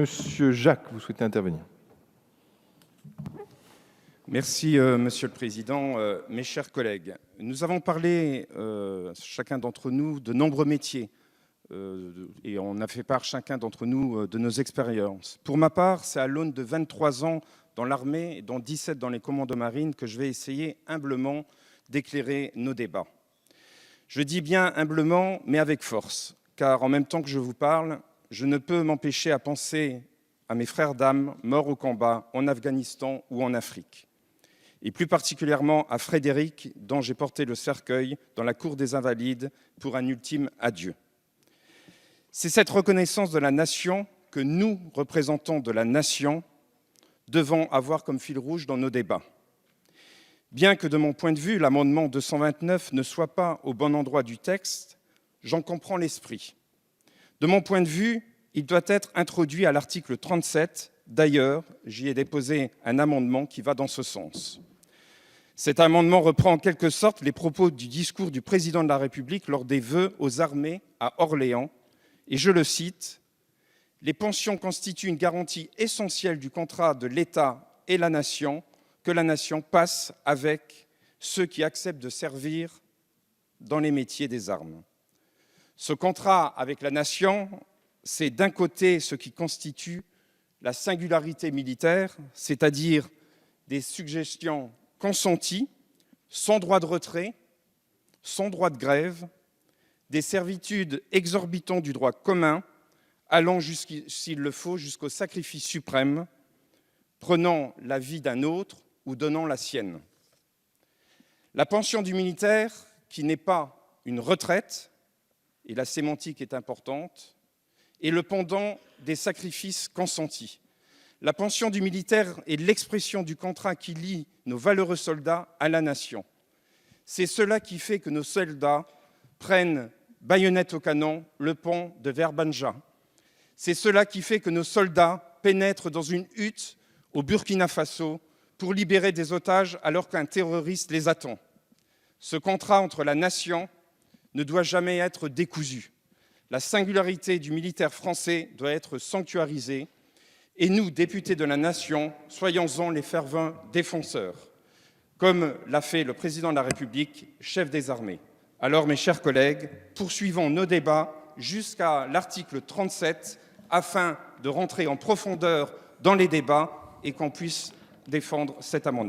Monsieur Jacques, vous souhaitez intervenir? Merci, Monsieur le Président. Mes chers collègues, nous avons parlé, chacun d'entre nous, de nombreux métiers et on a fait part, chacun d'entre nous, de nos expériences. Pour ma part, c'est à l'aune de 23 ans dans l'armée et dont 17 dans les commandos marines que je vais essayer humblement d'éclairer nos débats. Je dis bien humblement, mais avec force, car en même temps que je vous parle, je ne peux m'empêcher à penser à mes frères d'âme morts au combat en Afghanistan ou en Afrique. Et plus particulièrement à Frédéric, dont j'ai porté le cercueil dans la cour des Invalides pour un ultime adieu. C'est cette reconnaissance de la nation que nous, représentants de la nation, devons avoir comme fil rouge dans nos débats. Bien que de mon point de vue, l'amendement 229 ne soit pas au bon endroit du texte, j'en comprends l'esprit. De mon point de vue, il doit être introduit à l'article 37. D'ailleurs, j'y ai déposé un amendement qui va dans ce sens. Cet amendement reprend en quelque sorte les propos du discours du président de la République lors des vœux aux armées à Orléans, et je le cite, « Les pensions constituent une garantie essentielle du contrat de l'État et la nation que la nation passe avec ceux qui acceptent de servir dans les métiers des armes. » Ce contrat avec la nation, c'est d'un côté ce qui constitue la singularité militaire, c'est-à-dire des suggestions consenties, sans droit de retrait, sans droit de grève, des servitudes exorbitantes du droit commun, allant, s'il le faut, jusqu'au sacrifice suprême, prenant la vie d'un autre ou donnant la sienne. La pension du militaire, qui n'est pas une retraite, et la sémantique est importante, est le pendant des sacrifices consentis. La pension du militaire est l'expression du contrat qui lie nos valeureux soldats à la nation. C'est cela qui fait que nos soldats prennent, baïonnette au canon, le pont de Verbanja. C'est cela qui fait que nos soldats pénètrent dans une hutte au Burkina Faso pour libérer des otages alors qu'un terroriste les attend. Ce contrat entre la nation ne doit jamais être décousu. La singularité du militaire français doit être sanctuarisée et nous, députés de la nation, soyons-en les fervents défenseurs, comme l'a fait le président de la République, chef des armées. Alors, mes chers collègues, poursuivons nos débats jusqu'à l'article 37 afin de rentrer en profondeur dans les débats et qu'on puisse défendre cet amendement.